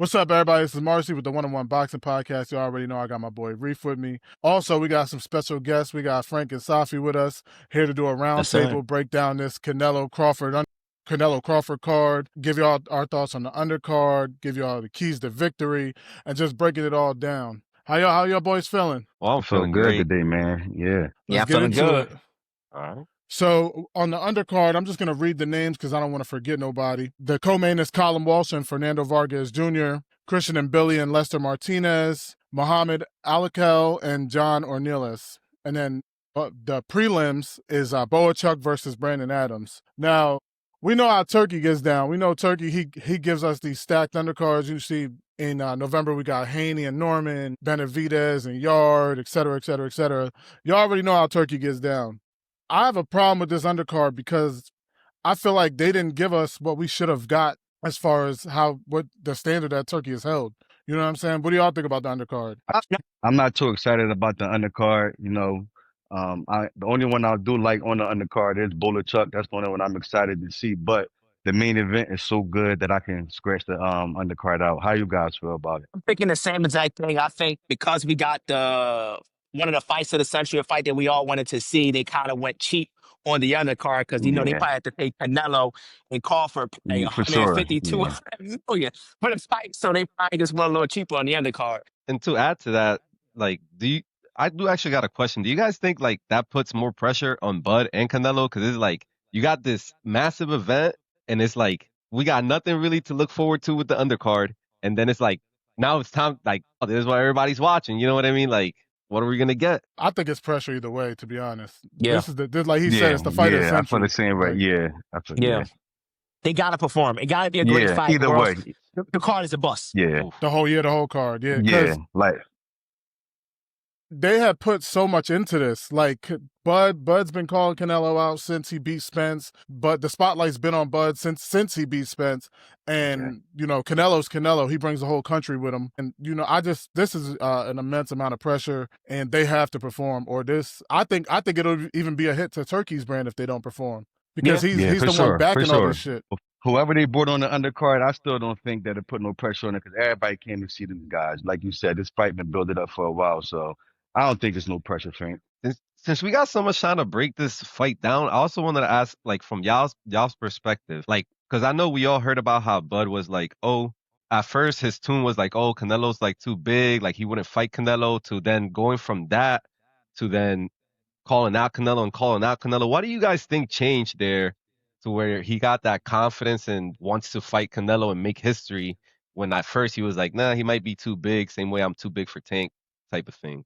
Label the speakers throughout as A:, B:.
A: What's up, everybody? This is Marcy with the One-on-One Boxing Podcast. You already know I got my boy Reef with me. Also, we got some special guests. We got Frank and Safee with us here to do a roundtable, break down this Canelo Crawford card, give y'all our thoughts on the undercard, give y'all the keys to victory, and just breaking it all down. How y'all boys feeling?
B: Well, I'm feeling
C: good
B: great
C: today, man. Yeah.
A: Let's get into
B: good.
A: it.
B: All right.
A: So on the undercard, I'm just going to read the names because I don't want to forget nobody. The co-main is Colin Walsh and Fernando Vargas Jr., Christian and Billy and Lester Martinez, Muhammad Alakel and John Ornelas. And then the prelims is Boachuk versus Brandon Adams. Now, we know how Turkey gets down. We know Turkey, he gives us these stacked undercards. You see in November, we got Haney and Norman, Benavidez and Yard, et cetera, et cetera, et cetera. You already know how Turkey gets down. I have a problem with this undercard because I feel like they didn't give us what we should have got as far as what the standard that Turkey has held. You know what I'm saying? What do y'all think about the undercard?
C: I'm not too excited about the undercard. The only one I do like on the undercard is Chuck. That's the only one I'm excited to see. But the main event is so good that I can scratch the undercard out. How you guys feel about it?
D: I'm thinking the same exact thing. I think because we got one of the fights of the century, a fight that we all wanted to see, they kind of went cheap on the undercard because, they probably had to pay Canelo and Crawford pay
C: For sure.
D: 150, 200 million for the fight. So they probably just went a little cheaper on the undercard.
B: And to add to that, I do actually got a question. Do you guys think like that puts more pressure on Bud and Canelo? Because it's like you got this massive event, and it's like we got nothing really to look forward to with the undercard, and then it's like now it's time. Like, oh, this is what everybody's watching. You know what I mean? Like, what are we gonna get?
A: I think it's pressure either way, to be honest.
D: Yeah.
A: This like he said, it's the fight of the century.
C: I feel the same way. Yeah.
D: They gotta perform. It gotta be a great fight.
C: Either way,
D: the card is a bust.
C: Yeah.
A: The whole card. Yeah.
C: Yeah. Like
A: they have put so much into this. Like Bud's been calling Canelo out since he beat Spence, but the spotlight's been on Bud since he beat Spence. And Canelo's Canelo. He brings the whole country with him. And this is an immense amount of pressure, and they have to perform. Or this, I think it'll even be a hit to Turkey's brand if they don't perform because he's the one backing all this shit.
C: Whoever they brought on the undercard, I still don't think that it put no pressure on it because everybody came to see them guys. Like you said, this fight been building up for a while, so I don't think there's no pressure, Frank.
B: Since we got so much time to break this fight down, I also wanted to ask, like, from y'all's perspective, like, because I know we all heard about how Bud was like, oh, at first his tune was like, oh, Canelo's like too big, like he wouldn't fight Canelo, to then going from that to then calling out Canelo. What do you guys think changed there to where he got that confidence and wants to fight Canelo and make history when at first he was like, nah, he might be too big, same way I'm too big for Tank type of thing?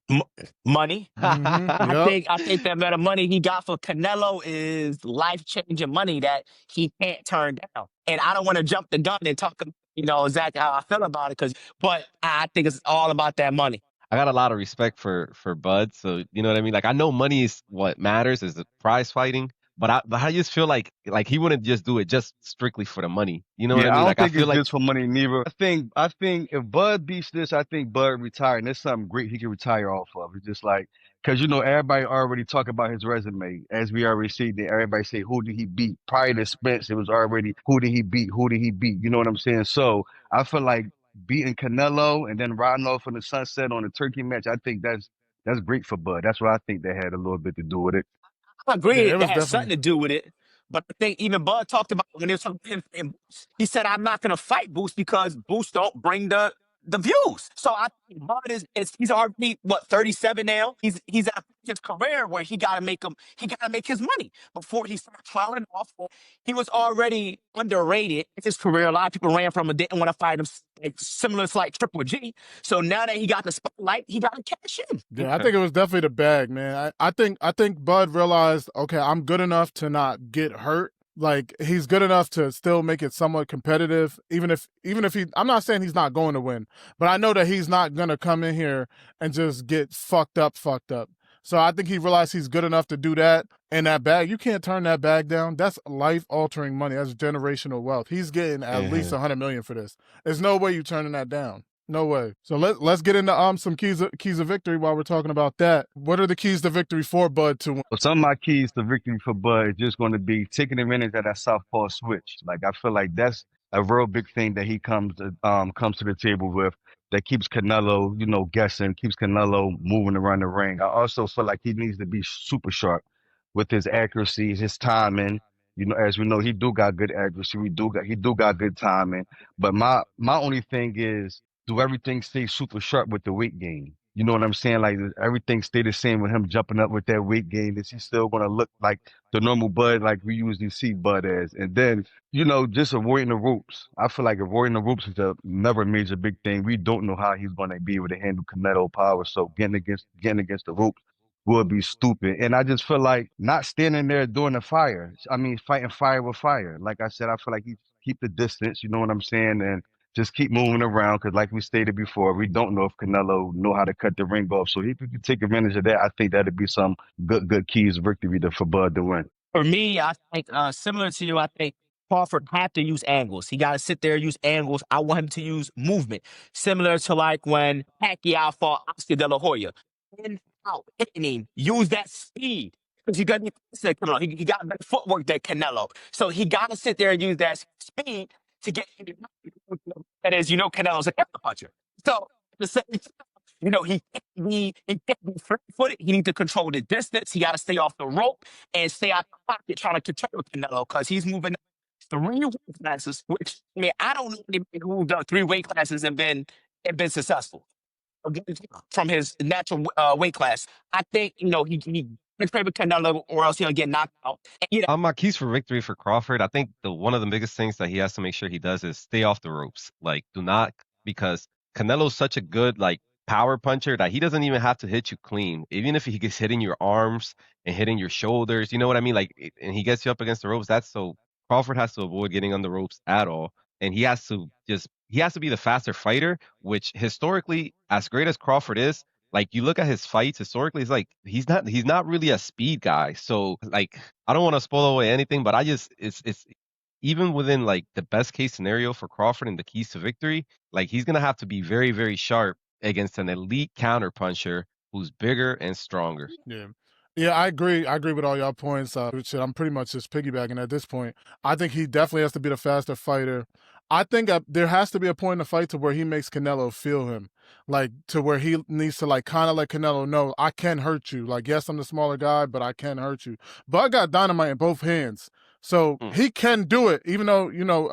D: Money.
A: Mm-hmm.
D: I think the amount of money he got for Canelo is life-changing money that he can't turn down. And I don't want to jump the gun and talk, exactly how I feel about it, but I think it's all about that money.
B: I got a lot of respect for Bud, so you know what I mean. Like, I know money is what matters, is the prize fighting, but I just feel like he wouldn't just do it just strictly for the money. You know what I mean?
C: I
B: Like,
C: don't think
B: I feel
C: it's
B: like
C: just for money neither. I think if Bud beats this, I think Bud retire, and there's something great he can retire off of. It's just like, because everybody already talk about his resume, as we already see that everybody say who did he beat prior to Spence. It was already who did he beat. You know what I'm saying? So I feel like beating Canelo and then riding off in the sunset on the Turkey match, I think that's great for Bud. That's what I think that had a little bit to do with it.
D: I agree.
A: Yeah,
D: it has something to do with it. But I think even Bud talked about when he was talking to him, he said, I'm not going to fight Boost because Boost don't bring the views. So I think Bud he's already 37 now. He's at his career where he gotta make his money before he starts falling off. He was already underrated in his career. A lot of people ran from him, didn't want to fight him, like similar to like Triple G. So now that he got the spotlight, he got to cash in.
A: Yeah, I think it was definitely the bag, man. I think Bud realized, okay, I'm good enough to not get hurt. Like, he's good enough to still make it somewhat competitive, even if he, I'm not saying he's not going to win, but I know that he's not going to come in here and just get fucked up. So I think he realized he's good enough to do that. And that bag, you can't turn that bag down. That's life-altering money. That's generational wealth. He's getting at least $100 million for this. There's no way you turning that down. No way. So let's get into some keys of victory while we're talking about that. What are the keys to victory for Bud to win?
C: Well, some of my keys to victory for Bud is just going to be taking advantage of that southpaw switch. Like, I feel like that's a real big thing that he comes to the table with that keeps Canelo, guessing, keeps Canelo moving around the ring. I also feel like he needs to be super sharp with his accuracy, his timing. As we know, he do got good accuracy. He do got good timing. But my only thing is, do everything stay super sharp with the weight gain? You know what I'm saying? Like, does everything stay the same with him jumping up with that weight gain? Is he still gonna look like the normal Bud like we usually see Bud as? And then, just avoiding the ropes. I feel like avoiding the ropes is another major big thing. We don't know how he's gonna be able to handle Canelo power. So getting against the ropes would be stupid. And I just feel like not standing there doing the fire. I mean, fighting fire with fire. Like I said, I feel like he keep the distance. You know what I'm saying? And just keep moving around because, like we stated before, we don't know if Canelo know how to cut the ring off. So if he could take advantage of that, I think that'd be some good keys victory for Bud to win.
D: For me, I think similar to you, I think Crawford have to use angles. He got to sit there and use angles. I want him to use movement, similar to like when Pacquiao fought Oscar De La Hoya. In, out, hitting, use that speed. Because you got Canelo. He got better footwork than Canelo. So he got to sit there and use that speed to get. That is, Canelo's a counter puncher. So at the same he can't be free-footed. He needs to control the distance. He got to stay off the rope and stay out the pocket trying to control Canelo because he's moving 3 weight classes, which, I mean, I don't know anybody who's done 3 weight classes and been successful from his natural weight class. I think, he can trade with Canelo or else he'll get knocked out. And,
B: My keys for victory for Crawford, I think one of the biggest things that he has to make sure he does is stay off the ropes. Like, do not, because Canelo's such a good like power puncher that he doesn't even have to hit you clean. Even if he gets hitting your arms and hitting your shoulders, you know what I mean? Like, and he gets you up against the ropes. That's so Crawford has to avoid getting on the ropes at all, and he has to be the faster fighter. Which historically, as great as Crawford is, like you look at his fights historically, it's like he's not really a speed guy. So like I don't want to spoil away anything, but it's even within like the best case scenario for Crawford and the keys to victory, like he's gonna have to be very, very sharp against an elite counter puncher who's bigger and stronger.
A: Yeah. Yeah, I agree. I agree with all y'all points. Shit, I'm pretty much just piggybacking at this point. I think he definitely has to be the faster fighter. I think there has to be a point in the fight to where he makes Canelo feel him. Like, to where he needs to, like, kind of let Canelo know, I can hurt you. Like, yes, I'm the smaller guy, but I can hurt you. But I got dynamite in both hands. So he can do it, even though,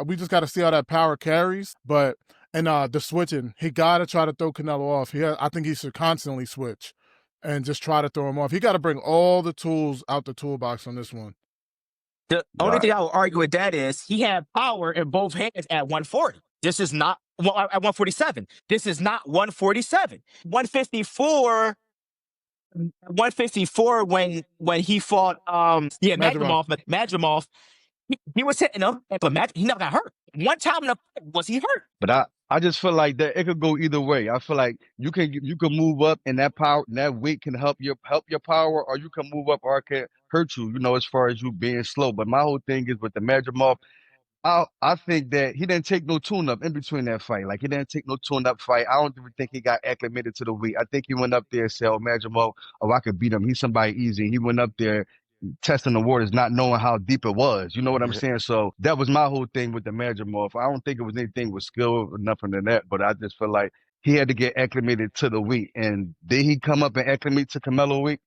A: we just got to see how that power carries. But, and the switching, he got to try to throw Canelo off. I think he should constantly switch and just try to throw him off. He got to bring all the tools out the toolbox on this one.
D: The only thing I would argue with that is he had power in both hands at 140. This is not at 147. This is not 147. 154 when he fought Madrimov. He was hitting him, but he never got hurt. One time in the fight was he hurt.
C: But I just feel like that it could go either way. I feel like you can move up and that power, that weight can help your power, or you can move up or it can hurt you, as far as you being slow. But my whole thing is with the Madrimov, I think that he didn't take no tune up in between that fight. Like, he didn't take no tune up fight. I don't even think he got acclimated to the weight. I think he went up there and said, "Oh, Madrimov, I could beat him. He's somebody easy." He went up there testing the waters, not knowing how deep it was. You know what I'm saying? So that was my whole thing with the Madrimov. I don't think it was anything with skill or nothing than that, but I just feel like he had to get acclimated to the weight. And did he come up and acclimate to Canelo weight?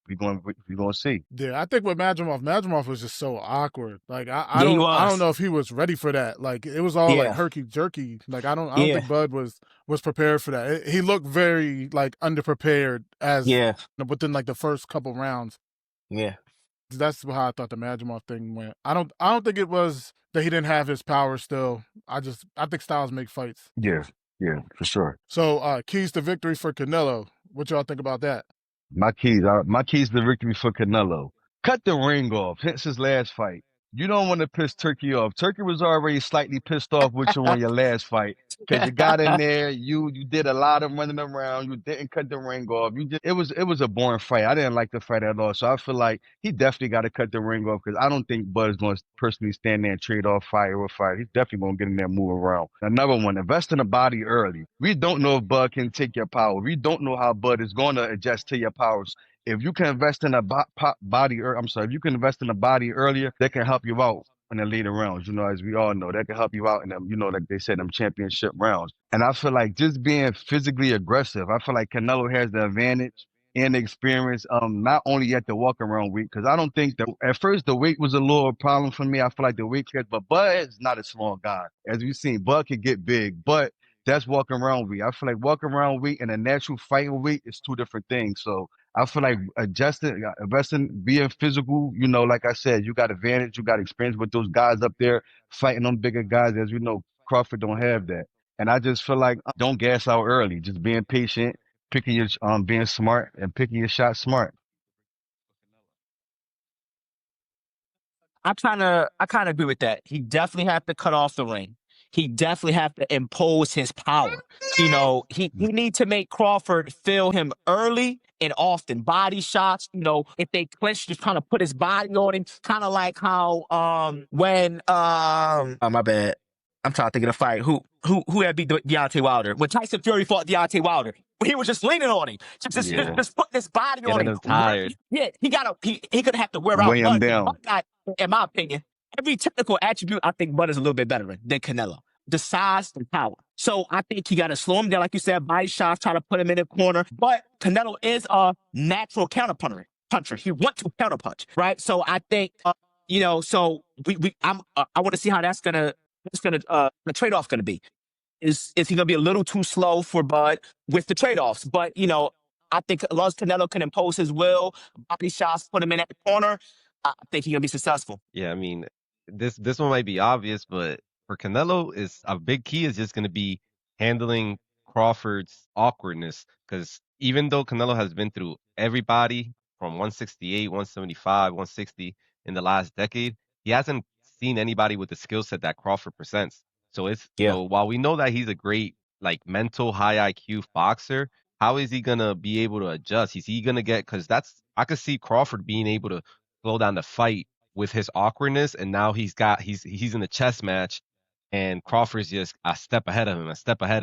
C: We're going to see.
A: Yeah, I think with Madrimov was just so awkward. Like, I don't know if he was ready for that. Like, it was all like herky jerky. Like, I don't think Bud was prepared for that. He looked very like underprepared within like the first couple rounds.
D: Yeah.
A: That's how I thought the Madrimov thing went. I don't think it was that he didn't have his power still. I think styles make fights.
C: Yeah, for sure.
A: So keys to victory for Canelo. What y'all think about that?
C: My keys to victory for Canelo. Cut the ring off. Hence his last fight. You don't want to piss Turkey off. Turkey was already slightly pissed off with you on your last fight because you got in there. You did a lot of running around. You didn't cut the ring off. It was a boring fight. I didn't like the fight at all. So I feel like he definitely got to cut the ring off because I don't think Bud is going to personally stand there and trade off fire with fire. He's definitely going to get in there and move around. Another one, invest in the body early. We don't know if Bud can take your power. We don't know how Bud is going to adjust to your powers. If you can invest in a body earlier, that can help you out in the later rounds, as we all know. That can help you out in them, like they said, them championship rounds. And I feel like just being physically aggressive, I feel like Canelo has the advantage and the experience, not only at the walk around weight, because I don't think that at first the weight was a little problem for me. I feel like the weight cut, but Bud is not a small guy. As we've seen, Bud can get big, but that's walking around weight. I feel like walking around weight and a natural fighting weight is two different things. So I feel like investing, being physical, like I said, you got advantage, you got experience with those guys up there fighting them bigger guys. As we know, Crawford don't have that. And I just feel like don't gas out early, just being patient, picking your, being smart and picking your shot smart.
D: I kind of agree with that. He definitely have to cut off the ring. He definitely have to impose his power. He need to make Crawford feel him early and often. Body shots, if they clinch, just kind of put his body on him, kind of like how when oh my bad. I'm trying to think of the fight. Who had beat Deontay Wilder? When Tyson Fury fought Deontay Wilder, he was just leaning on him, just putting his body on
B: Getting
D: him.
B: him tired.
D: Yeah, he gonna have to wear out
C: Weigh him
D: Bud.
C: down.
D: Bud got, in my opinion, every technical attribute, I think Bud is a little bit better than Canelo. The size and power. So I think you got to slow him down, like you said, body shots, try to put him in the corner. But Canelo is a natural counterpuncher. He wants to counterpunch, right? So I think, so I want to see how the trade-off gonna be. Is he gonna be a little too slow for Bud with the trade-offs? But I think as long as Canelo can impose his will, body shots, put him in at the corner, I think he's gonna be successful.
B: Yeah, I mean, this one might be obvious, but for Canelo, is a big key is just going to be handling Crawford's awkwardness. Because even though Canelo has been through everybody from 168, 175, 160 in the last decade, he hasn't seen anybody with the skill set that Crawford presents. So while we know that he's a great like mental high IQ boxer, how is he gonna be able to adjust? Is he gonna get? Because I could see Crawford being able to slow down the fight with his awkwardness, and now he's in a chess match, and Crawford's just a step ahead of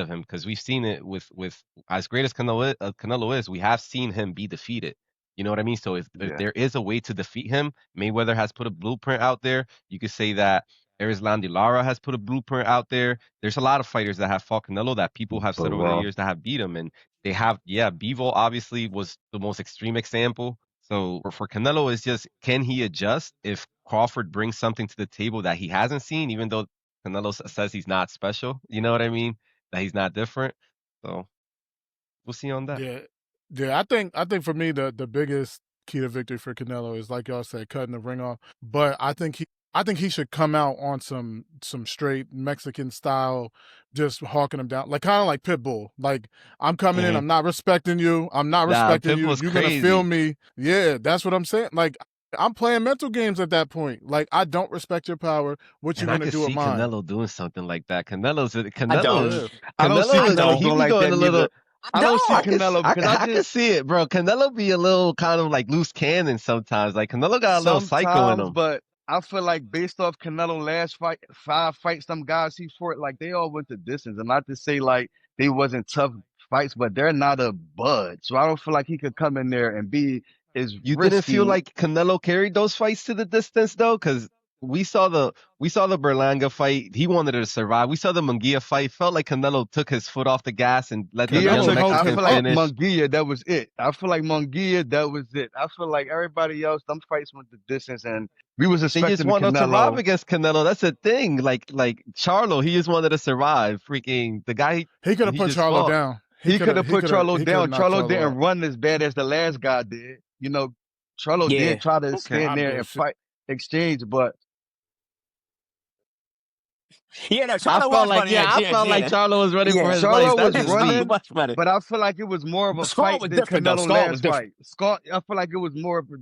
B: him, because we've seen it with as great as Canelo is, we have seen him be defeated. You know what I mean? So if there is a way to defeat him, Mayweather has put a blueprint out there. You could say that Erislandy Lara has put a blueprint out there. There's a lot of fighters that have fought Canelo that people have said over the years that have beat him, and they have. Yeah, Bivol obviously was the most extreme example. So for Canelo, it's just, can he adjust if Crawford brings something to the table that he hasn't seen, even though Canelo says he's not special? You know what I mean? That he's not different. So we'll see on that.
A: Yeah. I think for me the biggest key to victory for Canelo is, like y'all said, cutting the ring off. But I think he should come out on some straight Mexican style, just hawking him down, like kind of like Pitbull. Like, I'm coming in, I'm not respecting you. I'm not respecting you. You're gonna feel me. Yeah, that's what I'm saying. Like, I'm playing mental games at that point. Like, I don't respect your power. What you gonna do with mine?
B: Canelo doing something like that.
C: I don't see
B: Canelo
C: Canelo like that neither. I don't see Canelo because
B: I can see it, bro. Canelo be a little kind of like loose cannon sometimes. Like, Canelo got a little psycho in him.
C: But I feel like based off Canelo last fight, 5 fights, some guys he fought, like they all went the distance. And not to say like they wasn't tough fights, but they're not a Bud. So I don't feel like he could come in there and be as
B: You
C: risky.
B: didn't feel like Canelo carried those fights to the distance though, because we saw the Berlanga fight. He wanted to survive. We saw the Munguia fight. Felt like Canelo took his foot off the gas and let the
C: I feel
B: Mexican
C: like
B: finish.
C: Munguia, that was it. I feel like Munguia, that was it. I feel like everybody else, them fights went the distance, and we was
B: They
C: expecting
B: just want to
C: Canelo.
B: survive against Canelo. That's the thing. Like Charlo, he just wanted to survive. Freaking the guy.
A: He could have put Charlo down.
C: He could have put Charlo down. Charlo didn't
A: out.
C: run as bad as the last guy did. Charlo did try to stand there and fight, exchange, but
D: Charlo
B: I felt like Charlo was ready for his life.
C: Charlo was running,
D: much better.
C: but I feel like it was more of a fight than Canelo last fight. I feel like it was more of a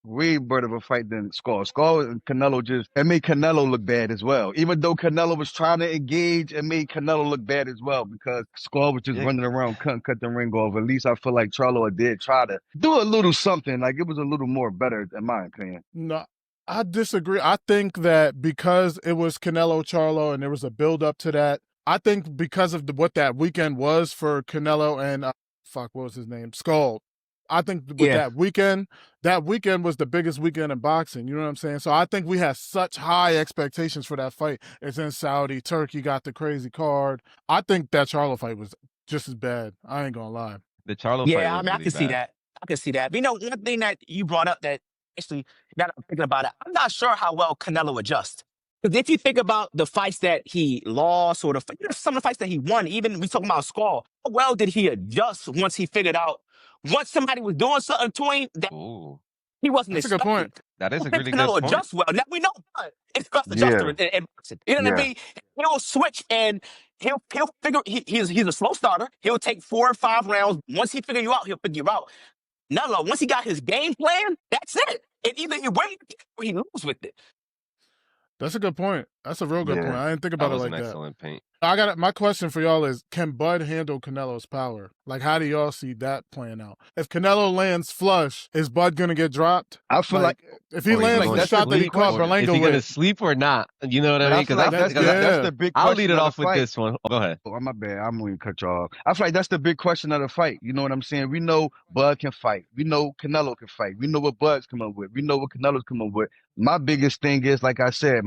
C: way better of a fight than Skull. Skull and Canelo it made Canelo look bad as well. Even though Canelo was trying to engage, it made Canelo look bad as well because Skull was just running around, couldn't cut the ring off. At least I feel like Charlo did try to do a little something. Like, it was a little more better, in my opinion.
A: No, I disagree. I think that because it was Canelo Charlo and there was a build up to that, I think because of what that weekend was for Canelo and what was his name? Skull. I think with that weekend was the biggest weekend in boxing. You know what I'm saying? So I think we had such high expectations for that fight. It's in Saudi. Turkey got the crazy card. I think that Charlo fight was just as bad. I ain't gonna lie.
B: The Charlo fight was
D: I
B: really
D: can see
B: bad.
D: that. I can see that. But one thing that you brought up that actually, now that I'm thinking about it, I'm not sure how well Canelo adjusts. Because if you think about the fights that he lost or some of the fights that he won, even we talking about Skull, how well did he adjust once he figured out once somebody was doing something to him that
B: Ooh,
D: he wasn't
A: That's a good
D: expecting?
A: point.
B: that
D: I
B: is a
D: don't think
B: really good
D: Canelo
B: point.
D: adjusts well. Now we know it's best adjuster
C: Yeah,
D: in boxing. You know what I
C: yeah.
D: mean? He'll switch and he'll figure he's a slow starter. He'll take 4 or 5 rounds. Once he figure you out, he'll figure you out. No, once he got his game plan, that's it. And either he win or he lose with it.
A: That's a good point. That's a real good point.
C: Yeah.
A: I didn't think
B: That
A: about it
B: was
A: like
B: an
A: that.
B: excellent paint.
A: My question for y'all is, can Bud handle Canelo's power? Like, how do y'all see that playing out? If Canelo lands flush, is Bud gonna get dropped?
C: I feel like
A: if he
B: Or is he
A: lands
C: like
A: the
B: going to
C: that's the
A: shot that he
C: big
B: sleep?
A: caught
B: Or is
A: Berlanga
B: he going to
A: with,
B: sleep or not? You know what I
C: but
B: mean?
C: I feel
B: Because
C: like that's the big
B: I'll
C: question
B: lead it
C: of the
B: off with
C: fight.
B: this one. Oh, go ahead.
C: Oh, my bad. I'm going to cut you off. I feel like that's the big question of the fight. You know what I'm saying? We know Bud can fight. We know Canelo can fight. We know what Bud's coming with. We know what Canelo's coming with. My biggest thing is, like I said,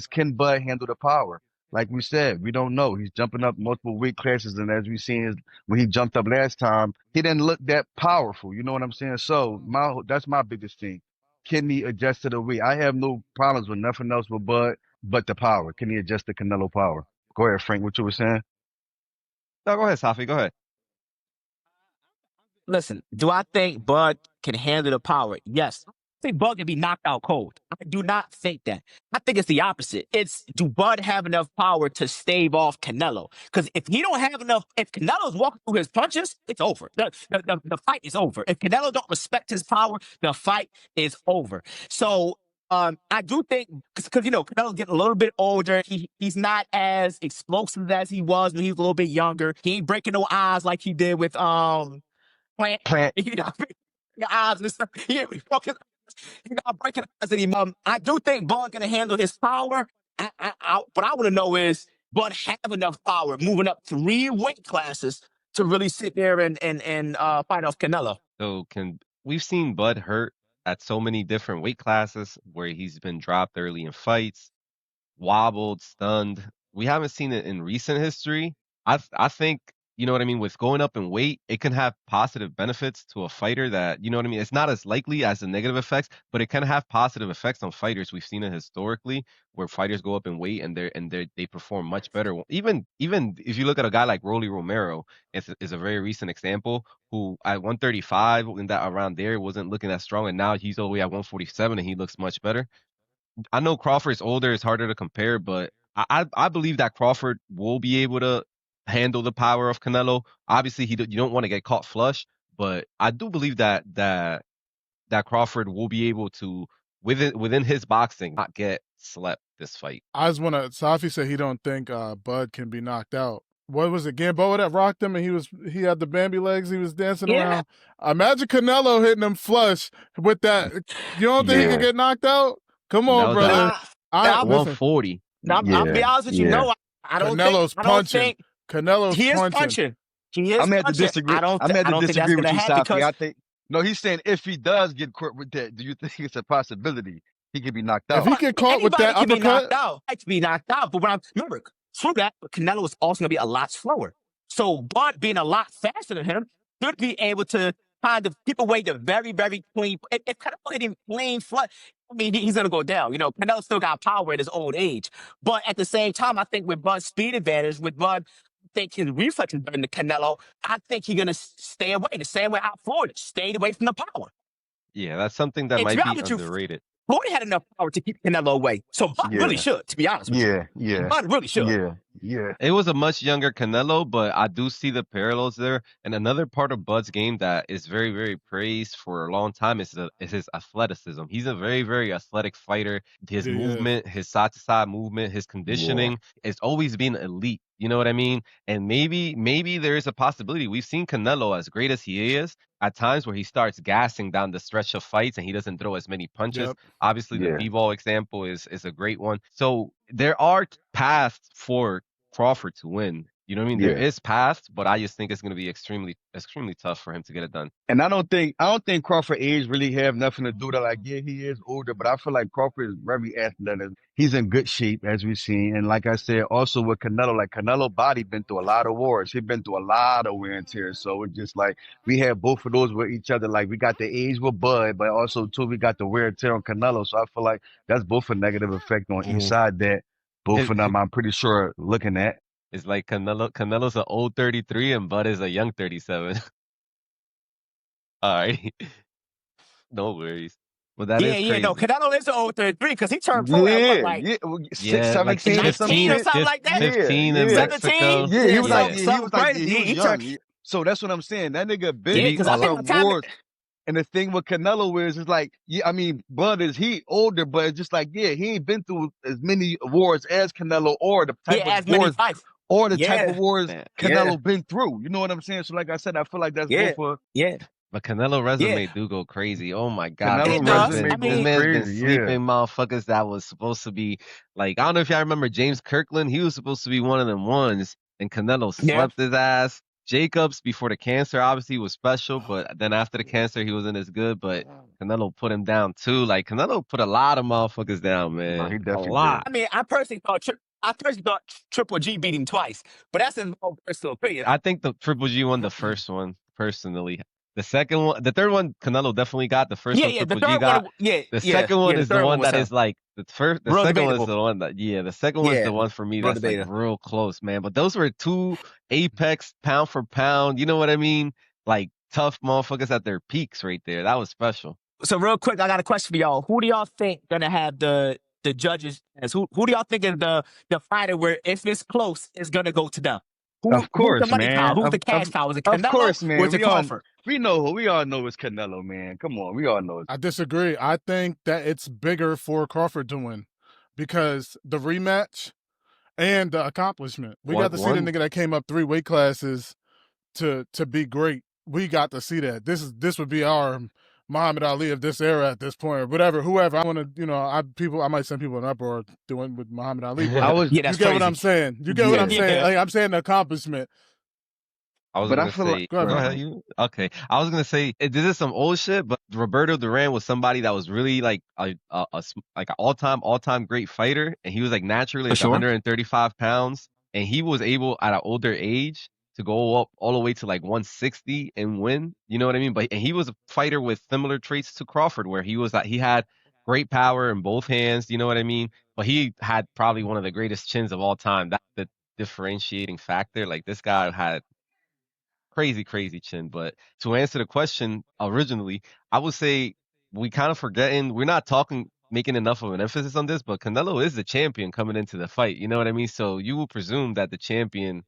C: can Bud handle the power? Like we said, we don't know. He's jumping up multiple weight classes, and as we seen when he jumped up last time, he didn't look that powerful. You know what I'm saying? So that's my biggest thing. Can he adjust to the weight? I have no problems with nothing else with Bud but the power. Can he adjust to Canelo power? Go ahead, Frank. What you were saying?
B: No, go ahead, Safi. Go ahead.
D: Listen, do I think Bud can handle the power? Yes. I think Bud can be knocked out cold. I do not think that. I think it's the opposite. It's, do Bud have enough power to stave off Canelo? Because if he don't have enough, if Canelo's walking through his punches, it's over. The fight is over. If Canelo don't respect his power, the fight is over. So I do think, because Canelo's getting a little bit older. He's not as explosive as he was when he was a little bit younger. He ain't breaking no eyes like he did with plant,
C: Plant.
D: your eyes and stuff. He ain't broken. He not breaking eyes anymore. I do think Bud gonna handle his power. What I want to know is Bud have enough power moving up 3 weight classes to really sit there and fight off Canelo.
B: So we've seen Bud hurt at so many different weight classes where he's been dropped early in fights, wobbled, stunned. We haven't seen it in recent history. I think, you know what I mean, with going up in weight, it can have positive benefits to a fighter that, you know what I mean, it's not as likely as the negative effects, but it can have positive effects on fighters. We've seen it historically where fighters go up in weight and they perform much better. Even if you look at a guy like Rolly Romero, is a very recent example, who at 135 in that around there wasn't looking that strong, and now he's all the way at 147 and he looks much better. I know Crawford's older, it's harder to compare, but I believe that Crawford will be able to handle the power of Canelo. Obviously, you don't want to get caught flush, but I do believe that Crawford will be able to, within his boxing, not get slept this fight.
A: I just want to. Safi said he don't think Bud can be knocked out. What was it, Gamboa that rocked him, and he had the Bambi legs, he was dancing around. Imagine Canelo hitting him flush with that. You don't think he could get knocked out? Come on,
B: That was
A: brother.
B: at
A: Listen.
B: 140.
D: I'll be honest with you. No, I don't
A: Canelo's
D: think.
A: punching. Canelo's
D: He is
A: punching.
D: punching. He is
C: I'm at to
D: punching.
C: disagree.
D: I don't
C: I'm at to
D: think that's
C: disagree with
D: gonna
C: you,
D: happen
C: Safi.
D: because
C: I think no. He's saying if he does get caught with that, do you think it's a possibility he could be knocked
A: If
C: out?
A: he get caught with that
D: anybody can be knocked
A: uppercut,
D: out. I can be knocked out. But remember, through that, Canelo is also gonna be a lot slower. So Bud being a lot faster than him should be able to kind of keep away the very, very clean. If Canelo hit him clean flush, I mean, he's gonna go down. Canelo still got power at his old age. But at the same time, I think with Bud's speed advantage, with Bud, I think his reflexes better than Canelo. I think he's gonna stay away the same way out Florida stayed away from the power.
B: Yeah, that's something that
D: And to
B: might
D: be
B: be
D: honest with you,
B: underrated.
D: Floyd had enough power to keep Canelo away. So Bud really should, to be honest with you. Bud really should.
C: Yeah.
B: It was a much younger Canelo, but I do see the parallels there. And another part of Bud's game that is very, very praised for a long time is his athleticism. He's a very, very athletic fighter. His movement, his side to side movement, his conditioning has always been elite. You know what I mean? And maybe there is a possibility. We've seen Canelo, as great as he is, at times where he starts gassing down the stretch of fights and he doesn't throw as many punches. Obviously, the B-ball example is a great one. So there are paths for Crawford to win. You know what I mean? There
C: Yeah.
B: is paths, but I just think it's going to be extremely tough for him to get it done.
C: And I don't think Crawford age really have nothing to do with that. Like, yeah, he is older, but I feel like Crawford is very athletic. He's in good shape, as we've seen. And like I said, also with Canelo, like Canelo body been through a lot of wars. He been through a lot of wear and tear. So it's just like we have both of those with each other. Like we got the age with Bud, but also too we got the wear and tear on Canelo. So I feel like that's both a negative effect on each side that both of them, I'm pretty sure, looking at.
B: It's like Canelo's an old 33 and Bud is a young 37. All right. No worries. But that is
D: No,
B: crazy.
D: Canelo is the old 33 because he turned pro at what, like
B: Yeah, like
C: 17 or
D: 19 or
C: something.
D: something like that?
B: 15 in
D: 17?
B: Mexico.
C: Yeah, he was like,
D: he
C: he was young.
D: turned,
C: So that's what I'm saying. That nigga been
D: yeah,
C: through
D: because I think
C: some
D: by the time,
C: wars. And the thing with Canelo is like, yeah, I mean, Bud is he older, but it's just like, yeah, he ain't been through as many wars as Canelo or the type of
D: as many
C: wars
D: fights.
C: or the type of wars
B: Man.
C: Canelo been through. You know what I'm saying? So like I said, I feel like that's both for
B: But Canelo resume do go crazy. Oh my God.
C: Canelo
D: It does.
C: resume
D: I
B: This
D: mean,
B: man's been
C: crazy.
B: sleeping motherfuckers that was supposed to be like, I don't know if y'all remember James Kirkland. He was supposed to be one of them ones, and Canelo slept his ass. Jacobs before the cancer obviously was special, but then after the cancer he wasn't as good. But Canelo put him down too. Like Canelo put a lot of motherfuckers down, man.
C: Bro, he
B: A
C: definitely
B: lot.
D: I mean, I personally thought Triple G beat him twice, but that's his own personal opinion.
B: I think the Triple G won the first one personally. The second one, the third one, Canelo definitely got. The first one, Triple G got. The second one is the one that is like the first. The second one is the one that the second one is the one for me that's like real close, man. But those were two apex pound for pound. You know what I mean? Like tough motherfuckers at their peaks right there. That was special.
D: So real quick, I got a question for y'all. Who do y'all think gonna have the judges as who do y'all think is the fighter where if it's close, it's gonna go to them?
C: Of course,
D: who's the money cow?
C: man.
D: Who's the cash cow? Is it
C: Of
D: Canelo
C: course, man.
D: or is it Crawford?
C: We all know it's Canelo, man. Come on, we all know it's.
A: I disagree. I think that it's bigger for Crawford to win because the rematch and the accomplishment. We got to see the nigga that came up 3 weight classes to be great. We got to see that. This would be our Muhammad Ali of this era at this point, or whatever, whoever. I want to, I might send people an uproar doing with Muhammad Ali.
D: Yeah, that's
A: you get
D: crazy.
A: what I'm saying? You get what I'm saying? Like, I'm saying the accomplishment.
B: I was gonna say, go ahead, you. Okay, I was gonna say this is some old shit, but Roberto Duran was somebody that was really like like an all time great fighter, and he was like naturally like 135 pounds, and he was able at an older age to go up all the way to like 160 and win. You know what I mean? But and he was a fighter with similar traits to Crawford, where he was he had great power in both hands. You know what I mean? But he had probably one of the greatest chins of all time. That's the differentiating factor. Like this guy had crazy chin. But to answer the question originally, I would say we kind of forgetting, we're not making enough of an emphasis on this, but Canelo is the champion coming into the fight. You know what I mean? So you will presume that the champion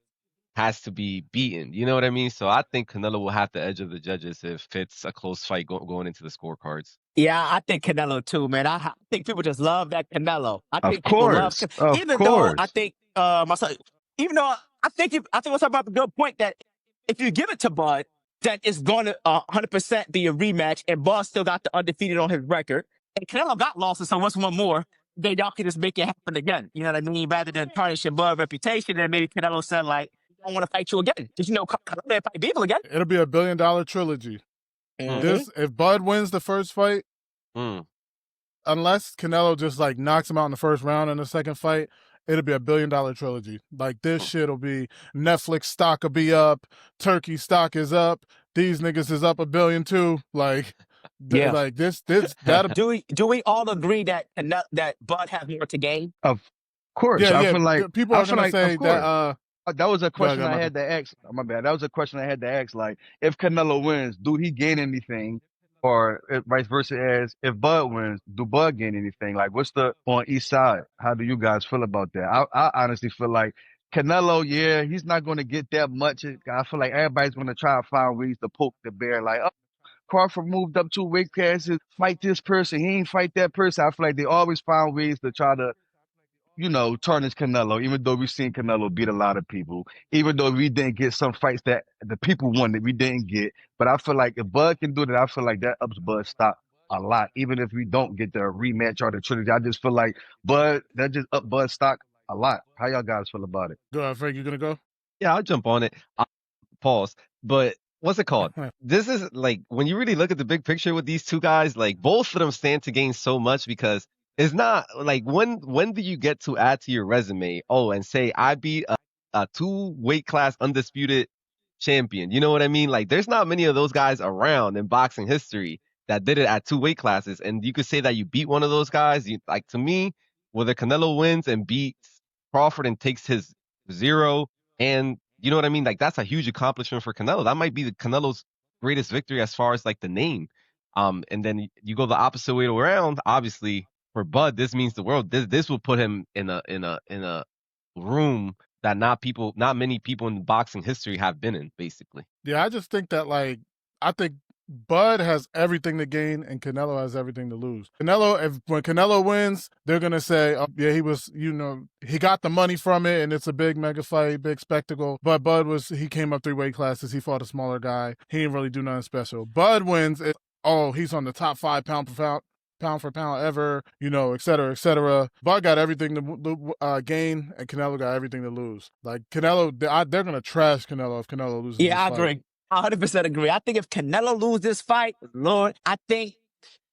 B: has to be beaten. You know what I mean? So I think Canelo will have the edge of the judges if it's a close fight going into the scorecards.
D: Yeah, I think Canelo too, man. I think people just love that Canelo. I think
C: people love
D: even though I think myself, even though I think what's about the good point that if you give it to Bud, that it's going to 100% be a rematch, and Bud still got the undefeated on his record, and Canelo got losses, so what's one more? Then y'all can just make it happen again. You know what I mean? Rather than tarnishing Bud's reputation, then maybe Canelo said like, "I don't want to fight you again." Did you know Canelo didn't fight people again?
A: It'll be $1 billion trilogy. If Bud wins the first fight, unless Canelo just like knocks him out in the first round in the second fight, it'll be $1 billion trilogy. Like this shit'll be Netflix stock will be up, Turkey stock is up, these niggas is up $1 billion too. Like, like this that'll.
D: Do we all agree that Bud has more to gain?
C: Of course,
A: Yeah,
C: I feel like
A: people are gonna say that.
C: That was a question I had to ask. My bad. That was a question I had to ask. Like, if Canelo wins, do he gain anything? Or vice versa, as if Bud wins, do Bud gain anything? Like, what's on each side? How do you guys feel about that? I honestly feel like Canelo, he's not going to get that much. I feel like everybody's going to try to find ways to poke the bear. Like, oh, Crawford moved up 2 weight classes, fight this person. He ain't fight that person. I feel like they always find ways to try to, tarnish Canelo, even though we've seen Canelo beat a lot of people, even though we didn't get some fights that the people wanted, we didn't get. But I feel like if Bud can do that, I feel like that ups Bud's stock a lot, even if we don't get the rematch or the trilogy. I just feel like that just up Bud's stock a lot. How y'all guys feel about it?
A: Go ahead, Frank, you gonna go?
B: Yeah, I'll jump on it. Pause. But what's it called? This is like when you really look at the big picture with these two guys, like both of them stand to gain so much because it's not like when do you get to add to your resume? Oh, and say I beat a two weight class undisputed champion. You know what I mean? Like there's not many of those guys around in boxing history that did it at two weight classes, and you could say that you beat one of those guys. You like to me, whether Canelo wins and beats Crawford and takes his zero and you know what I mean? Like that's a huge accomplishment for Canelo. That might be the Canelo's greatest victory as far as like the name. And then you go the opposite way around. Obviously, for Bud, this means the world. This will put him in a room that not many people in boxing history have been in, basically.
A: Yeah, I just think that I think Bud has everything to gain and Canelo has everything to lose. When Canelo wins, they're gonna say, "Oh, yeah, he was, he got the money from it, and it's a big mega fight, big spectacle." But he came up 3 weight classes. He fought a smaller guy. He didn't really do nothing special. Bud wins. He's on the top 5 pound for pound ever, et cetera, et cetera. Bud got everything to gain, and Canelo got everything to lose. Like Canelo, they're gonna trash Canelo if Canelo loses.
D: Yeah, I
A: this fight.
D: agree. 100% agree. I think if Canelo loses this fight, Lord, I think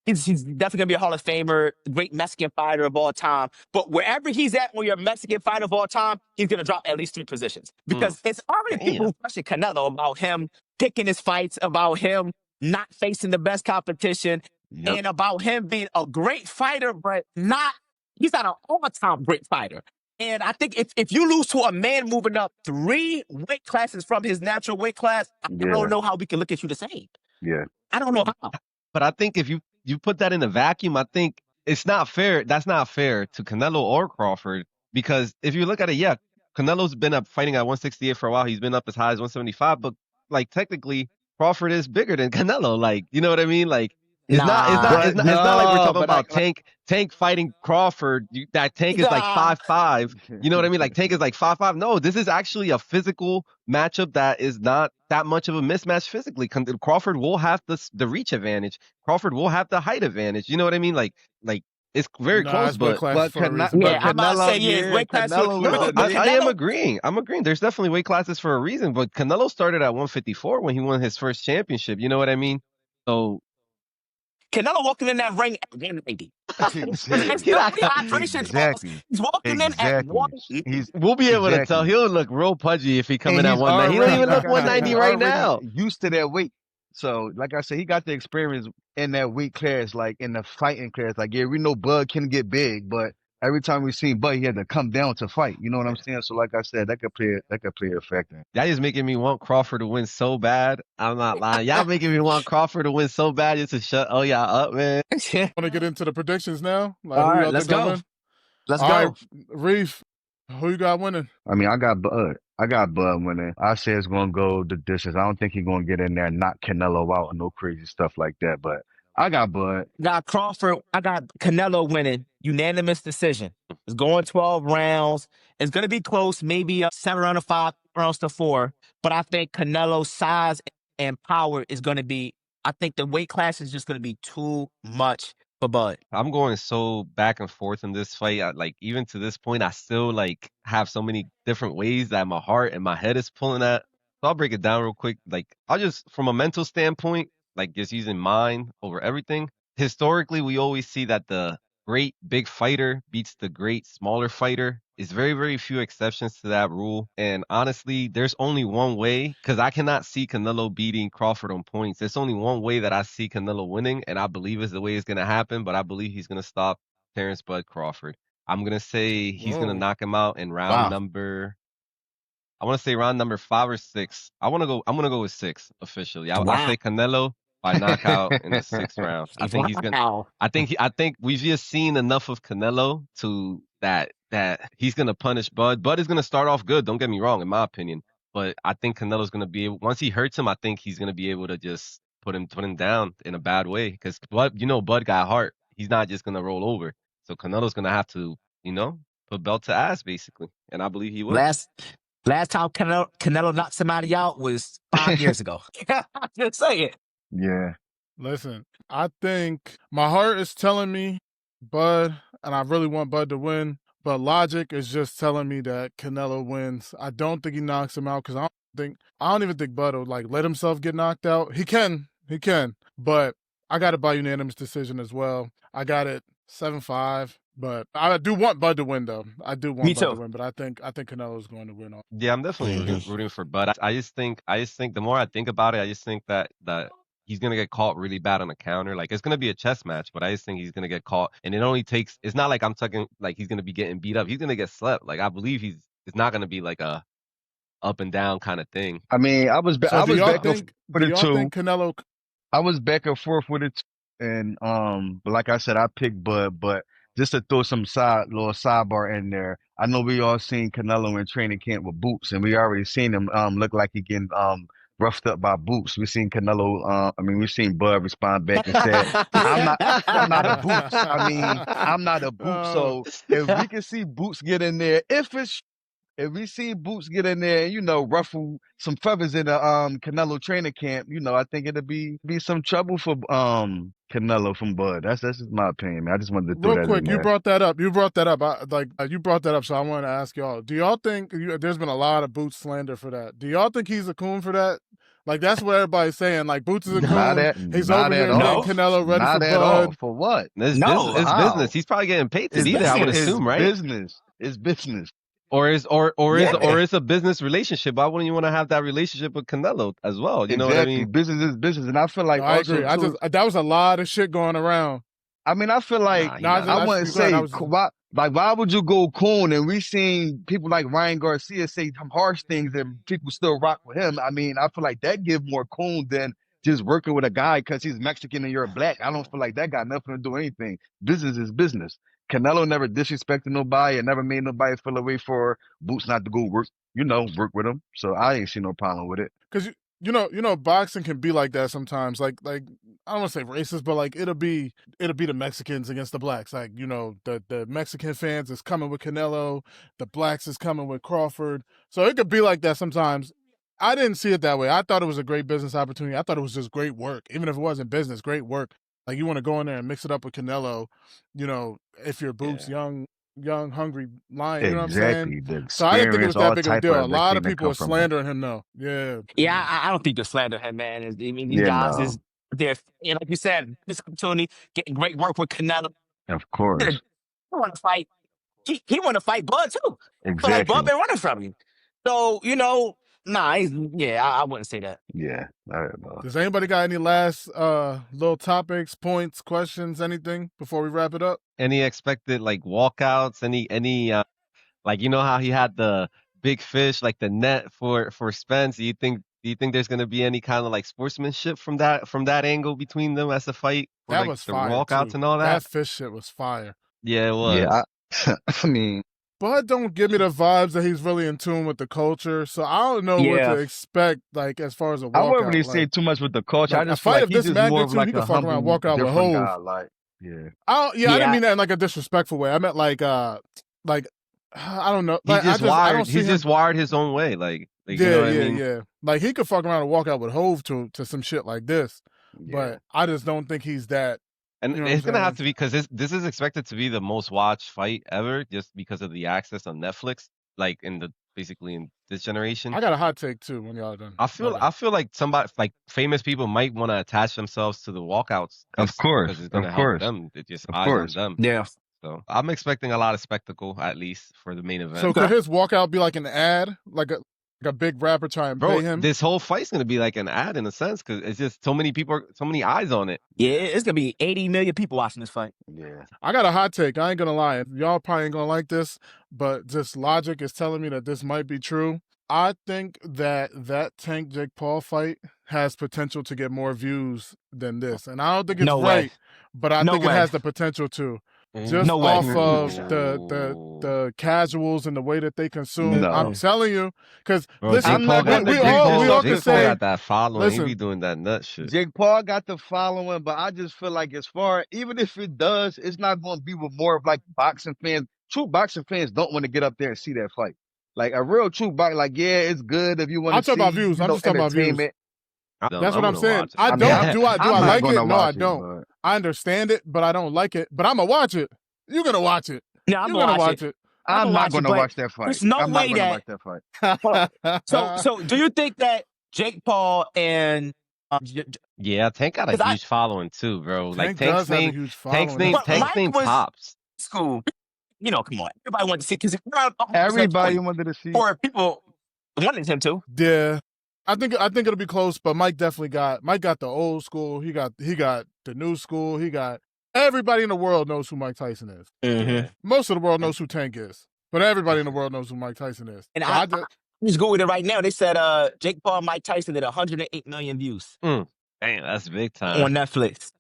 D: he's definitely gonna be a Hall of Famer, great Mexican fighter of all time. But wherever he's at, when you're a Mexican fighter of all time, he's gonna drop at least 3 positions because it's already people who question Canelo about him picking his fights, about him not facing the best competition, and about him being a great fighter, but he's not an all-time great fighter. And I think if you lose to a man moving up 3 weight classes from his natural weight class, I don't know how we can look at you the same.
C: Yeah.
D: I don't know how.
B: But I think if you put that in a vacuum, I think it's not fair. That's not fair to Canelo or Crawford because if you look at it, yeah, Canelo's been up fighting at 168 for a while. He's been up as high as 175, but like technically Crawford is bigger than Canelo. Like, you know what I mean? Like it's not like we're talking about Tank fighting Crawford. That Tank is like 5'5". You know what I mean? Like Tank is like 5'5". No, this is actually a physical matchup that is not that much of a mismatch physically. Crawford will have the reach advantage. Crawford will have the height advantage. You know what I mean? Like it's very close, but
D: Canelo, I'm about to say weight class.
B: I am agreeing. I'm agreeing. There's definitely weight classes for a reason, but Canelo started at 154 when he won his first championship. You know what I mean? So
D: Canelo walking in that ring at 190.
C: Exactly.
D: He's walking in at 190.
B: We'll be able to tell. He'll look real pudgy if he come in at 190. He don't even look 190 right now.
C: Used to that weight. So, like I said, he got the experience in that weight class, like in the fighting class. Like, yeah, we know Bud can get big, but every time we seen Bud, he had to come down to fight. You know what I'm saying? So, like I said, that could play a factor.
B: That is making me want Crawford to win so bad. I'm not lying. Y'all making me want Crawford to win so bad just to shut y'all up, man.
A: Want to get into the predictions now?
D: Like, all right, let's go. Let's go.
A: Right, Reef, who you got winning?
C: I mean, I got Bud winning. I say it's going to go the distance. I don't think he's going to get in there and knock Canelo out and no crazy stuff like that. But I got Bud.
D: Got Crawford. I got Canelo winning. Unanimous decision. It's going 12 rounds. It's going to be close, maybe 7 rounds to 5 rounds to 4. But I think Canelo's size and power is going to be, I think the weight class is just going to be too much for Bud.
B: I'm going so back and forth in this fight. Even to this point, I still have so many different ways that my heart and my head is pulling at. So I'll break it down real quick. I'll just, from a mental standpoint, just using mind over everything. Historically, we always see that the great big fighter beats the great smaller fighter. It's very, very few exceptions to that rule. And honestly, there's only one way, because I cannot see Canelo beating Crawford on points. There's only one way that I see Canelo winning, and I believe is the way it's going to happen, but I believe he's going to stop Terrence Bud Crawford. I'm going to say he's going to knock him out in round number... I want to say round number 5 or 6. I'm going to go with 6 officially. I say Canelo by knockout in the 6th round. I think he's gonna. I think we've just seen enough of Canelo to that he's gonna punish Bud. Bud is gonna start off good. Don't get me wrong, in my opinion, but I think Canelo's gonna be able. Once he hurts him, I think he's gonna be able to just put him down in a bad way. Because Bud got heart. He's not just gonna roll over. So Canelo's gonna have to, put belt to ass basically, and I believe he will.
D: Last time Canelo knocked somebody out was 5 years ago. Just say it.
C: Yeah.
A: Listen, I think my heart is telling me Bud, and I really want Bud to win, but logic is just telling me that Canelo wins. I don't think he knocks him out because I don't even think Bud will like let himself get knocked out. He can, but I got it by unanimous decision as well. I got it 7-5, but I do want Bud to win though. I do want
D: Me
A: Bud to
D: too.
A: win, but I think Canelo's going to win.
B: Yeah, I'm definitely rooting for Bud. I just think the more I think about it, I just think that he's gonna get caught really bad on the counter. Like it's gonna be a chess match, but I just think he's gonna get caught. And it only takes. It's not like I'm talking like he's gonna be getting beat up. He's gonna get slept. Like I believe it's not gonna be like a up and down kind of thing.
C: I mean, I was
A: So
C: I
A: do
C: was
A: y'all
C: back up
A: think?
C: for
A: Do
C: the
A: y'all
C: two.
A: think Canelo?
C: I was back and forth with it, and but like I said, I picked Bud. But just to throw some little sidebar in there, I know we all seen Canelo in training camp with Boots, and we already seen him look like he getting roughed up by Boots. We seen Canelo. I mean, we seen Bud respond back and said, I'm not a Boots. I mean, I'm not a Boots. So if we can see Boots get in there, if we see Boots get in there and, ruffle some feathers in the Canelo training camp, I think it'll be some trouble for Canelo from Bud. That's just my opinion, man. I just wanted to throw
A: Real
C: that in
A: quick, you
C: there.
A: brought that up. You brought that up. You brought that up, so I want to ask y'all. Do y'all think there's been a lot of Boots slander for that? Do y'all think he's a coon for that? Like that's what everybody's saying. Like Boots is a coon. He's
C: Not
A: over
C: at
A: here
C: all.
A: getting Canelo ready
C: Not
A: for
C: at all.
A: Bud.
C: For what?
B: It's
D: No.
B: business. It's
C: How?
B: business. He's probably getting paid to
D: It's
B: be there. I would
D: business.
B: assume, right?
C: It's business.
B: Or is
D: Yeah.
B: a business relationship? Why wouldn't you want to have that relationship with Canelo as well? You know what I
C: Exactly.
B: mean?
C: Business is business. And I feel like
A: No, I
C: also
A: agree.
C: too,
A: That was a lot of shit going around.
C: I mean, I feel like
B: Nah,
C: I wouldn't say
A: why.
C: why would you go coon? And we seen people like Ryan Garcia say some harsh things, and people still rock with him. I mean, I feel like that give more coon than just working with a guy because he's Mexican and you're black. I don't feel like that got nothing to do with anything. Business is business. Canelo never disrespected nobody and never made nobody feel away for Boots not to go work with him. So I ain't see no problem with it.
A: Because boxing can be like that sometimes. Like I don't want to say racist, but like it'll be the Mexicans against the blacks. Like the Mexican fans is coming with Canelo, the blacks is coming with Crawford. So it could be like that sometimes. I didn't see it that way. I thought it was a great business opportunity. I thought it was just great work, even if it wasn't business. Great work. Like you want to go in there and mix it up with Canelo. If you're Boots, young, hungry lion. You know what I'm saying?
C: Exactly. The
A: So I didn't think it was
C: experience, all
A: that big of a
C: type
A: deal. A
C: of
A: lot of
C: everything that
A: people
C: come
A: are
C: from it.
A: slandering him though. Yeah.
D: Yeah, I don't think they're slandering him, man. I mean, these
C: Yeah,
D: guys
C: no.
D: is they're like you said, this opportunity, getting great work with Canelo.
C: Of course.
D: He want to fight. He want to fight Bud too. But like
C: Exactly.
D: Bud been running from him. So I wouldn't say that.
C: Yeah. I don't know.
A: Does anybody got any last little topics, points, questions, anything before we wrap it up?
B: Any expected like walkouts? Any like how he had the big fish like the net for Spence? Do you think there's gonna be any kind of like sportsmanship from that angle between them as a fight?
A: That
B: like,
A: was
B: the
A: fire
B: walkouts
A: too.
B: and all that.
A: That fish shit was fire.
B: Yeah, it was.
C: Yeah. I mean,
A: Bud don't give me the vibes that he's really in tune with the culture, so I don't know what to expect. Like as far as a walkout,
C: I wouldn't really say too much with the culture.
A: Like,
C: I just
A: a
C: feel
A: fight
C: like
A: of
C: he's
A: this
C: just more of
A: magnitude,
C: like
A: he
C: a
A: could fuck around,
C: humble,
A: walk out with
C: different
A: Hove.
C: guy. Like, yeah.
A: I didn't mean that in like a disrespectful way. I meant like I don't know.
B: He's
A: Like,
B: just
A: I
B: wired.
A: don't see
B: He's
A: him.
B: just wired his own way. Like
A: Yeah,
B: you know what I mean?
A: yeah. Like he could fuck around and walk out with Hove to some shit like this, but I just don't think he's that.
B: And
A: You know
B: it's
A: what I'm
B: gonna have
A: saying?
B: to be because this is expected to be the most watched fight ever, just because of the access on Netflix. Like basically in this generation.
A: I got a hot take too when y'all are done.
B: I feel like somebody like famous people might want to attach themselves to the walkouts.
C: Of course,
B: because it's gonna
C: of
B: help
C: course.
B: them. It just
C: Of
B: eyes
C: course.
B: on them.
D: Yeah.
B: So I'm expecting a lot of spectacle at least for the main event.
A: So could his walkout be like an ad, like a big rapper trying to pay him?
B: This whole fight's gonna be like an ad in a sense because it's just so many people, so many eyes on it.
D: Yeah, it's gonna be 80 million people watching this fight.
C: Yeah.
A: I got a hot take. I ain't gonna lie. Y'all probably ain't gonna like this, but just logic is telling me that this might be true. I think that Tank Jake Paul fight has potential to get more views than this, and I don't think it's
D: No way.
A: right, but I
D: No
A: think it
D: way.
A: has the potential to. Just
D: No way.
A: off of the casuals and the way that they consume.
C: No.
A: I'm telling you, because
B: Bro,
A: listen,
B: Jake Paul got
A: we all can say
B: got that following.
A: listen,
B: He be doing that nut shit.
C: Jake Paul got the following, but I just feel like as far, even if it does, it's not going to be with more of like boxing fans. True boxing fans don't want to get up there and see that fight. Like a real true boxer, like, yeah, it's good if you want to see.
A: I'm talking about views. I'm just talking about views.
C: entertainment.
A: That's what I'm saying.
B: I
A: Do
B: mean,
A: I
C: I'm not
A: like it?
C: gonna
A: No, I
C: watch it,
A: don't.
C: but-
A: I understand it, but I don't like it. But I'm gonna watch it. You're gonna watch it.
D: Yeah, I'm
A: You're gonna watch
D: it.
A: it.
C: I'm not going to
D: but
C: watch that fight.
D: there's no
C: I'm not
D: way
C: going to
D: that.
C: watch that fight.
D: So do you think that Jake Paul and
B: Yeah, Tank got a
D: 'cause I
B: huge following too, bro. Like
A: Tank does have a huge following. That's
D: But
B: Tank's
A: tough.
B: name
D: Mike was
B: pops.
D: school. You know, come on. Everybody wanted to see because
C: Everybody wanted to see.
D: for people wanted him to.
A: Yeah. I think it'll be close, but Mike definitely got the old school. He got the new school. He got everybody in the world knows who Mike Tyson is.
D: Mm-hmm.
A: Most of the world knows who Tank is, but everybody in the world knows who Mike Tyson is.
D: And
A: So
D: I just Googled it right now. They said Jake Paul and Mike Tyson did 108 million views
B: Damn, that's big time.
D: on Netflix.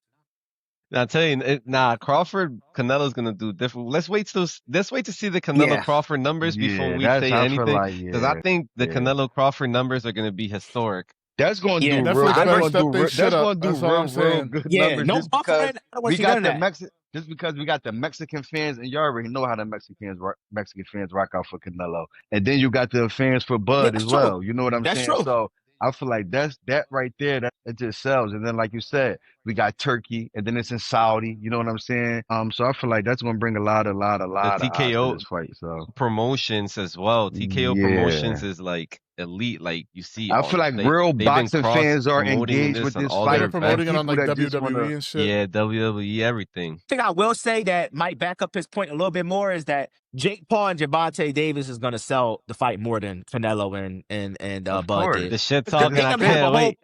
B: Now, I tell you, Crawford Canelo's gonna do different. Let's wait to see the Canelo Crawford numbers before we say anything, because I think the Canelo Crawford numbers are gonna be historic.
C: That's going to do
A: Netflix
C: real.
A: better step their
C: That's
A: shit up.
C: going to do
A: That's all I'm
C: real
A: saying.
C: good
D: Yeah,
C: numbers.
D: no
C: Just because
D: buffering. I don't want
C: we
D: you
C: got
D: doing
C: the
D: that.
C: just because we got the Mexican fans, and you already know how the Mexican fans rock out for Canelo, and then you got the fans for Bud
D: that's
C: as
D: true.
C: well. You know what I'm
D: That's
C: saying?
D: true.
C: So I feel like that right there. That it just sells. And then, like you said, we got Turkey, and then it's in Saudi. You know what I'm saying? So I feel like that's gonna bring a lot of eyes to
B: TKO
C: this fight. So
B: promotions as well. TKO promotions is like elite. Like you see,
C: I feel like real boxing fans are engaged with this fight.
A: They're promoting it on like
C: People that just
A: WWE and shit.
B: Yeah, WWE, everything.
D: I think I will say that might back up his point a little bit more is that Jake Paul and Gervonta Davis is going to sell the fight more than Canelo and Bud did.
B: The shit talking, I
D: have
B: can't
D: a
B: wait.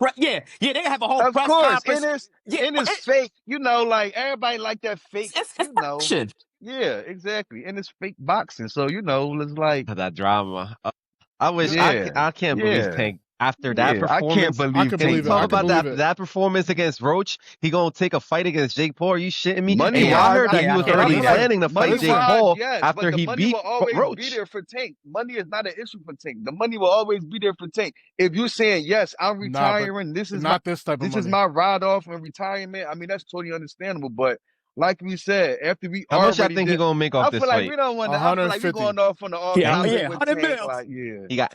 D: they have a whole
C: Of
D: press
C: course,
D: conference.
C: Ennis fake. You know, like everybody like that fake.
D: It's
C: you know,
D: action.
C: yeah, exactly. And it's fake boxing. So you know, it's like
B: That drama. I wish
C: Yeah,
B: I can't believe Tank after that
C: I can't
B: performance.
C: believe
A: believe it.
B: Talk
A: I
B: about
A: believe it.
B: that performance against Roach. He gonna take a fight against Jake Paul. Are you shitting me?
C: Money
B: And y'all
C: wise,
B: heard that
D: yeah,
B: he
D: I
B: was
D: can't
B: already
D: believe that.
B: planning to fight
C: money
B: Jake
C: wise,
B: Paul
C: yes,
B: after
C: but
B: he
C: the money
B: beat
C: will always
B: Roach.
C: be there for Tank. Money is not an issue for Tank. The money will always be there for Tank. If you're saying yes, I'm retiring. This is
A: Not this type of
C: this
A: money.
C: is my ride off and retirement. I mean, that's totally understandable. But like we said, after we
B: How much I
C: already
B: think he
C: did,
B: gonna make
C: I
B: off
C: feel
B: this
C: like
B: fight?
C: we don't want to. I feel like we're
A: 150.
C: going off on the all
D: Yeah,
C: time
D: yeah,
C: with
D: 100
C: Tank.
D: mil.
C: Like, yeah.
B: He got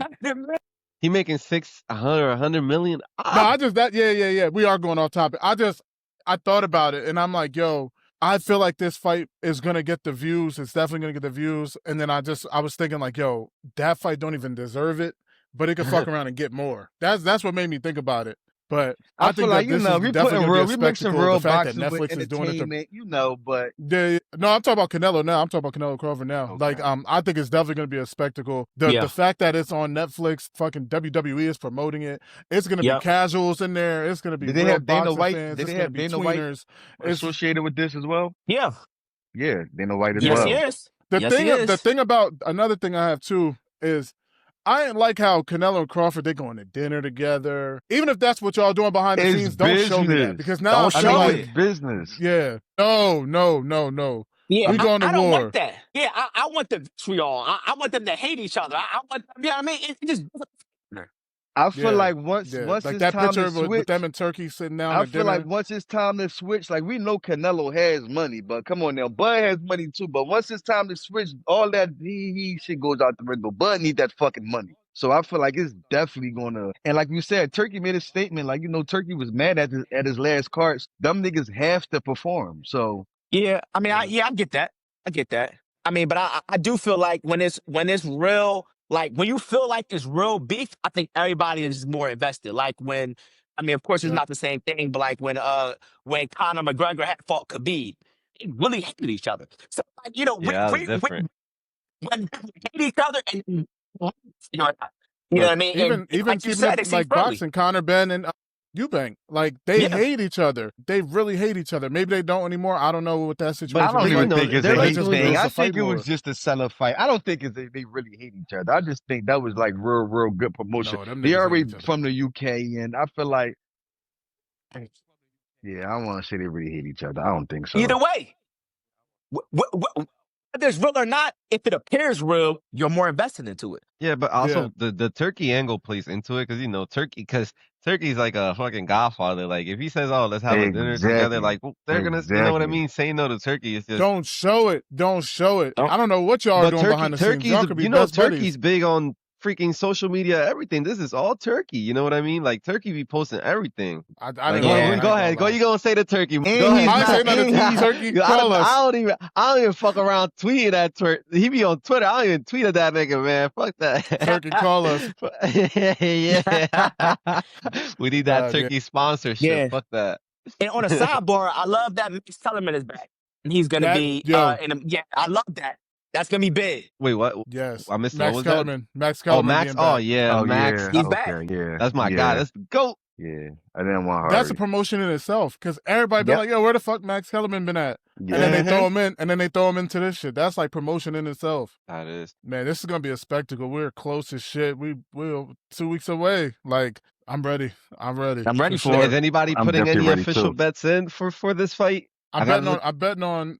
B: he making 100 million.
A: No, I just yeah. We are going off topic. I thought about it and I'm like, yo, I feel like this fight is gonna get the views. It's definitely gonna get the views. And then I was thinking like, yo, that fight don't even deserve it, but it could fuck around and get more. That's what made me think about it. But I
C: feel
A: think
C: like
A: that this is
C: we're
A: definitely
C: putting
A: gonna
C: real,
A: be a
C: we mixing
A: spectacle.
C: real
A: The fact that
C: boxing with
A: Netflix is doing it.
C: entertainment, but
A: No, I'm talking about Canelo now. I'm talking about Canelo Crawford now.
C: Okay.
A: Like, I think it's definitely going to be a spectacle. The fact that it's on Netflix, fucking WWE is promoting it. It's going to be casuals in there. It's going to be
C: Did they
A: real
C: have Dana
A: boxing
C: White?
A: fans.
C: Did
A: It's
C: they
A: going to
C: have
A: be
C: Dana White
A: tweeners.
C: associated with this as well?
D: Yeah.
C: Yeah, Dana White as
D: Yes,
C: well.
D: he is.
A: The
D: Yes, he is.
A: thing about another thing I have too is I didn't like how Canelo and Crawford, they going to dinner together. Even if that's what y'all doing behind the
C: It's
A: scenes, don't show me that.
C: business.
A: Because now
D: Don't
A: I
D: show
A: feel
D: it.
A: like,
C: It's business.
A: yeah, no.
D: Yeah,
A: We going to
D: I don't
A: war.
D: want that. Yeah, I want the vitriol. I want them to hate each other. I want, you know what I mean? It just.
C: I feel
A: Yeah,
C: like once
A: like
C: it's
A: that
C: time
A: picture
C: to switch,
A: with them in Turkey sitting down
C: I
A: at
C: feel
A: dinner.
C: like once it's time to switch, like we know Canelo has money, but come on now, Bud has money too. But once it's time to switch, all that he shit goes out the window. Bud need that fucking money. So I feel like it's definitely gonna. And like you said, Turkey made a statement. Like Turkey was mad at his last cards. Them niggas have to perform. So
D: Yeah, I mean, I get that. I get that. I mean, but I do feel like when it's real, like when you feel like it's real beef, I think everybody is more invested. Like when, I mean, of course, it's not the same thing, but like when Conor McGregor had fought Khabib, they really hated each other. So like,
B: Yeah, that was different.
D: when they hate each other and you know what I mean?
A: Even
D: And like you
A: keeping
D: said,
A: it
D: it's
A: like
D: friendly.
A: boxing, Conor Ben and Eubank, like they
D: Yeah.
A: hate each other. They really hate each other. Maybe they don't anymore. I don't know what that situation
C: I don't
A: is
C: even
A: like.
C: think it's
B: they're
C: a
B: like
C: hate
B: doing
C: thing.
A: this
C: I
A: to fight
C: think it was
A: more.
C: just a seller fight. I don't think they really hate each other. I just think that was like real good promotion.
A: No, them
C: They
A: niggas hate
C: already
A: each other.
C: from the UK, and I feel like, yeah, I don't want to say they really hate each other. I don't think so.
D: Either way, whether it's real or not, if it appears real, you're more invested into it.
B: Yeah, but also the Turkey angle plays into it because Turkey's like a fucking godfather. Like if he says, "Oh, let's have a dinner together," like they're gonna, you know what I mean? Saying no to Turkey is just
A: Don't show it. I don't know what y'all are doing behind the scenes. Y'all could be best
B: Turkey's
A: buddies.
B: big on freaking social media, everything. This is all Turkey. You know what I mean? Like Turkey be posting everything.
A: I
B: Like,
A: didn't know.
B: go ahead. Go. You gonna say the Turkey? Go ahead.
A: I ain't saying nothing to you, Turkey. Call us.
B: I don't even fuck around tweeting at Turkey. He be on Twitter. I don't even tweet at that nigga, man. Fuck that.
A: Turkey, call us.
B: Yeah. We need that Turkey sponsorship.
D: Yeah.
B: Fuck that.
D: And on a sidebar, I love that Max Kellerman is back. And he's gonna be yeah, I love that. That's gonna be big.
B: Wait, what?
A: Yes.
B: I missed
A: Max
B: that. What was
A: Kellerman.
B: that?
A: Max Kellerman.
B: Max. Oh yeah, Max.
C: Yeah.
D: He's back.
C: Yeah.
B: That's my guy. That's the GOAT.
C: Yeah. I didn't want her.
A: That's a promotion in itself, because everybody be like, yo, where the fuck Max Kellerman been at?
C: Yeah.
A: And then they throw him in, and then they throw him into this shit. That's like promotion in itself.
B: That is.
A: Man, this is gonna be a spectacle. We're close as shit. We're 2 weeks away. Like, I'm ready. I'm ready.
D: I'm ready for
B: Is
D: it.
B: anybody
C: I'm
B: putting
C: definitely
B: any
C: ready,
B: official
C: too.
B: bets in for this fight?
A: I'm betting on.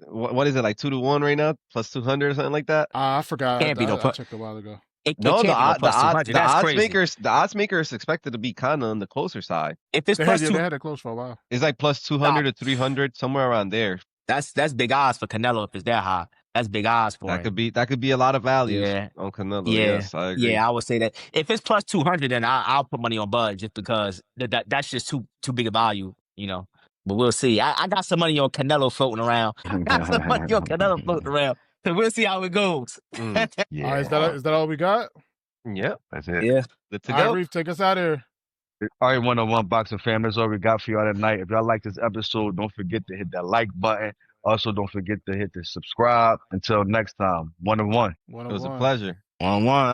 B: What is it, like 2-1 right now, plus 200 or something like that?
A: I forgot.
D: Can't be no
A: I checked a while ago.
B: No, the odds
D: crazy.
B: maker is expected to be kind of on the closer side.
D: If it's
A: They
D: plus
A: had it close for a while.
B: It's like plus 200 to 300, somewhere around there.
D: that's big odds for Canelo if it's that high. That's big odds for
B: That
D: him.
B: could be a lot of value
D: Yeah.
B: on Canelo.
D: Yeah.
B: Yes, I agree.
D: Yeah, I would say that. If it's plus 200, then I'll put money on Bud just because that's just too big a value, you know. But we'll see. I got some money on Canelo floating around. So we'll see how it goes.
C: Yeah.
A: All right, is that all we got?
B: Yep.
C: That's it.
D: Yeah.
B: Good to
A: All right,
B: go.
A: Reef, take us out of here.
C: All right, 101 Boxing fam. That's all we got for y'all tonight. If y'all like this episode, don't forget to hit that like button. Also, don't forget to hit the subscribe. Until next time, 101.
B: It was a pleasure.
D: 1-1.